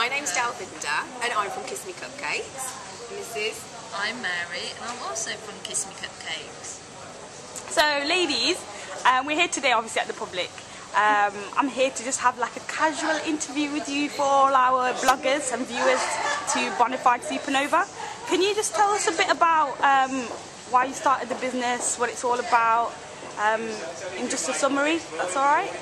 My name's Dali and I'm from Kiss Me Cupcakes. Mrs. I'm Mary and I'm also from Kiss Me Cupcakes. So ladies, we're here today obviously at the Public. I'm here to just have like a casual interview with you for all our bloggers and viewers to Bonafide Supernova. Can you just tell us a bit about why you started the business, what it's all about, in just a summary, that's alright?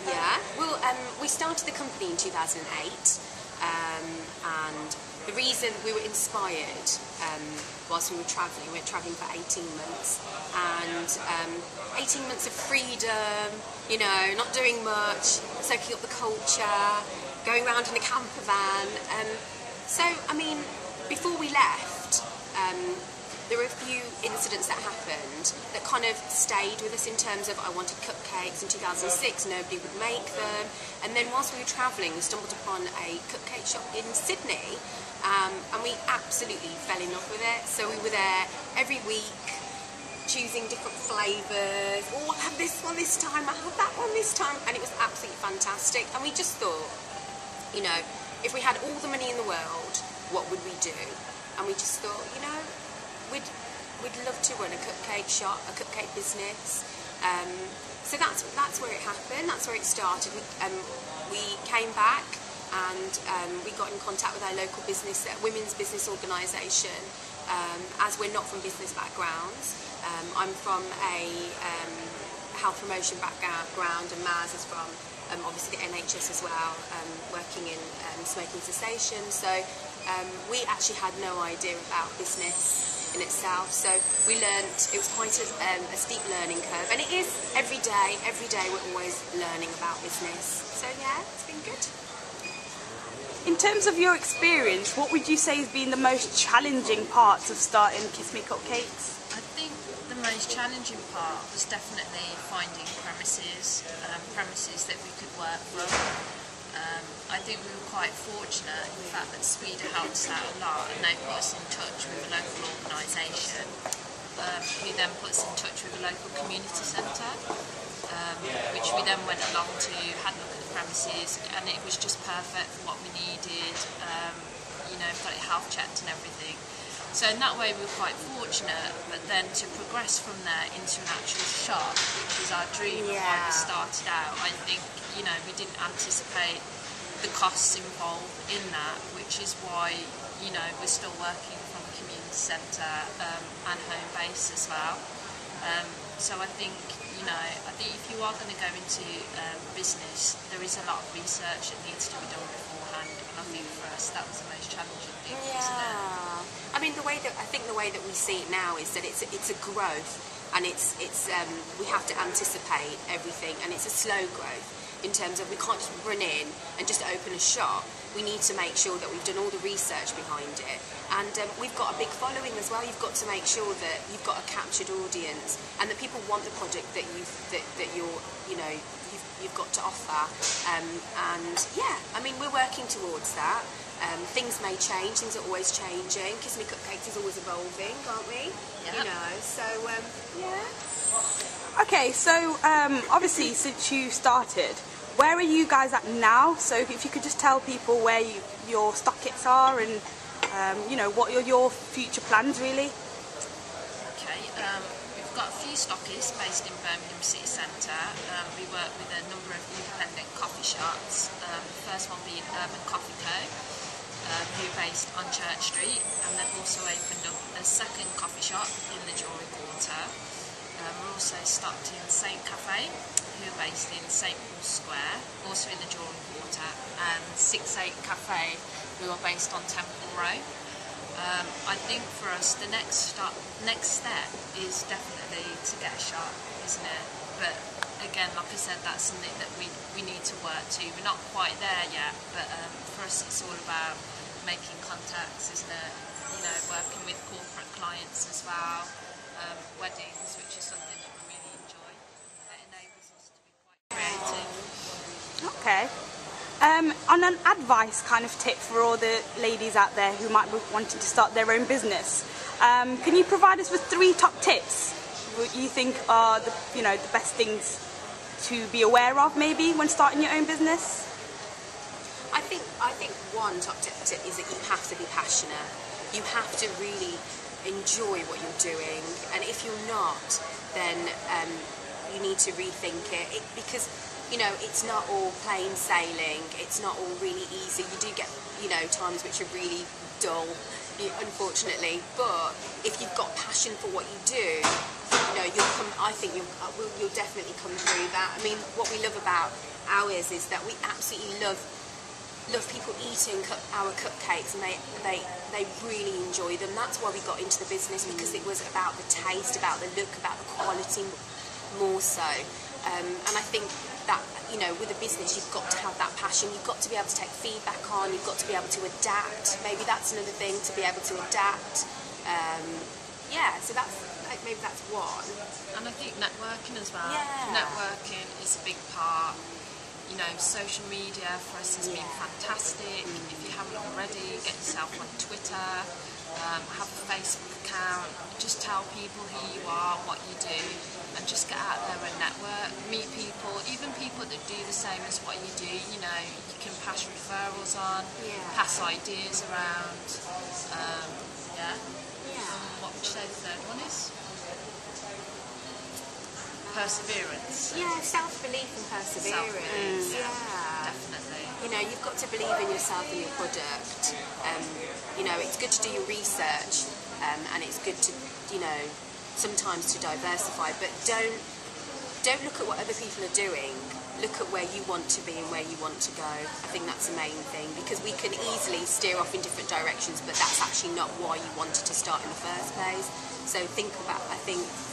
Yeah, well, we started the company in 2008, and the reason we were inspired whilst we were travelling for 18 months, and 18 months of freedom, you know, not doing much, soaking up the culture, going around in a camper van. So, I mean, before we left, there were a few incidents that happened that kind of stayed with us in terms of I wanted cupcakes in 2006, nobody would make them, and then whilst we were travelling we stumbled upon a cupcake shop in Sydney, and we absolutely fell in love with it. So we were there every week choosing different flavours. Oh, I'll have this one this time, I'll have that one this time, and it was absolutely fantastic. And we just thought, you know, if we had all the money in the world, what would we do? And we just thought, you know, we'd love to run a cupcake shop, a cupcake business. So that's where it happened. That's where it started. We came back and we got in contact with our local business, women's business organisation. As we're not from business backgrounds, I'm from a health promotion background, and Maz is from obviously the NHS as well, working in smoking cessation. So we actually had no idea about business in itself, so we learnt. It was quite a steep learning curve, and it is every day we're always learning about business. So yeah, it's been good. In terms of your experience, what would you say has been the most challenging parts of starting Kiss Me Cupcakes? I think the most challenging part was definitely finding premises that we could work from. I think we were quite fortunate in the fact that Sweden helped us out a lot, and they put us in touch with a local organisation who then put us in touch with a local community centre, which we then went along to, had a look at the premises, and it was just perfect for what we needed. You know, got it health checked and everything. So in that way we were quite fortunate, but then to progress from there into an actual shop, which was our dream of why we started out, I think, you know, we didn't anticipate the costs involved in that, which is why, you know, we're still working from a community centre and home base as well. So I think, you know, if you are going to go into business, there is a lot of research that needs to be done beforehand, and I think for us that was the most challenging thing, isn't it? I mean, the way that we see it now is that it's a growth, and it's we have to anticipate everything, and it's a slow growth in terms of we can't just run in and just open a shop. We need to make sure that we've done all the research behind it, and we've got a big following as well. You've got to make sure that you've got a captured audience, and that people want the product that you've got to offer. And yeah, I mean, we're working towards that. Things may change, things are always changing. Kiss Me Cupcakes is always evolving, aren't we? Yep. You know, so yeah. Okay, so obviously since you started, where are you guys at now? So if you could just tell people where your stock kits are, and you know, what are your future plans really? Okay, we've got a few stockists based in Birmingham City Centre. We work with a number of independent coffee shops. The first one being Urban Coffee Co, who are based on Church Street, and they've also opened up a second coffee shop in the Jewellery Quarter. We're also stocked in St Cafe, who are based in St Paul's Square, also in the Jewellery Quarter, and 68 Cafe, who are based on Temple Row. I think for us the next step is definitely to get a shop, isn't it? But again, like I said, that's something that we need to work to. We're not quite there yet, but for us it's all about making contacts, isn't it? You know, working with corporate clients as well, weddings, which is something that we really enjoy. That enables us to be quite creative. Okay. On an advice kind of tip for all the ladies out there who might be wanting to start their own business, can you provide us with 3 top tips what you think are the best things to be aware of maybe when starting your own business? I think one top tip is that you have to be passionate. You have to really enjoy what you're doing, and if you're not, then you need to rethink it, because you know it's not all plain sailing. It's not all really easy. You do get, you know, times which are really dull, unfortunately. But if you've got passion for what you do, you know, I think you'll definitely come through that. I mean, what we love about ours is that we absolutely love people eating our cupcakes, and they really enjoy them. That's why we got into the business, because it was about the taste, about the look, about the quality more so. And I think that, you know, with a business you've got to have that passion. You've got to be able to take feedback on. You've got to be able to adapt. Maybe that's another thing, to be able to adapt. Yeah, so maybe that's one. And I think networking as well. Yeah. Networking is a big part. You know, social media for us has been fantastic. If you haven't already, get yourself on Twitter, have a Facebook account, just tell people who you are, what you do, and just get out there and network, meet people, even people that do the same as what you do. You know, you can pass referrals on, pass ideas around. What would you say the third one is? Perseverance. Yeah, self-belief and perseverance. Yeah, definitely. You know, you've got to believe in yourself and your product. You know, it's good to do your research, and it's good to, you know, sometimes to diversify, but don't look at what other people are doing. Look at where you want to be and where you want to go. I think that's the main thing, because we can easily steer off in different directions, but that's actually not why you wanted to start in the first place. So I think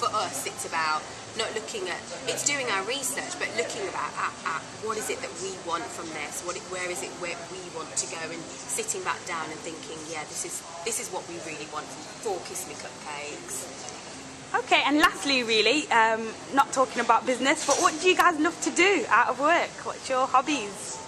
for us it's about not looking at, it's doing our research, but looking at what is it that we want from this, where is it where we want to go, and sitting back down and thinking, yeah, this is what we really want for Kiss Me Cupcakes. Okay, and lastly, really, not talking about business, but what do you guys love to do out of work? What's your hobbies?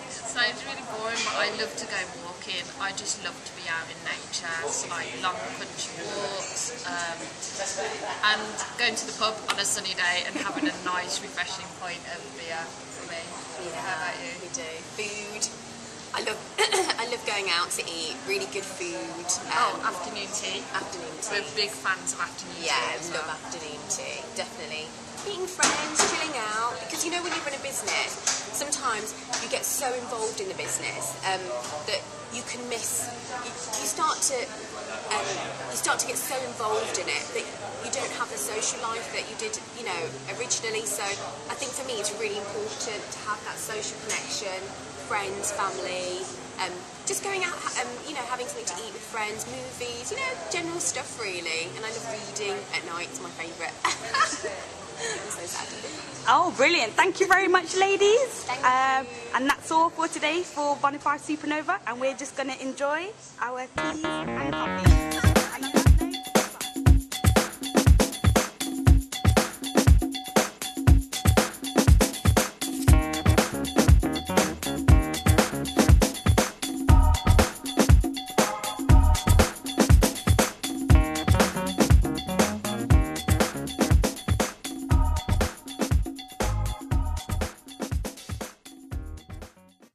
It sounds really boring, but I love to go walking. I just love to be out in nature, so like long country walks, and going to the pub on a sunny day and having a nice, refreshing pint of beer for me. Yeah, how about you? We do. Food. I love going out to eat really good food. Afternoon tea. Afternoon tea. We're big fans of afternoon tea. Yeah, love afternoon tea, definitely. Meeting friends, chilling out, because you know when you run a business, sometimes you get so involved in the business that you can miss. You start to get so involved in it that you don't have the social life that you did, you know, originally. So I think for me it's really important to have that social connection, friends, family, just going out, you know, having something to eat with friends, movies, you know, general stuff really. And I love reading at night, it's my favourite. I'm so sad. Oh, brilliant. Thank you very much, ladies. Thank you. And that's all for today for Bonafide Supernova, and we're just going to enjoy our teas and coffees.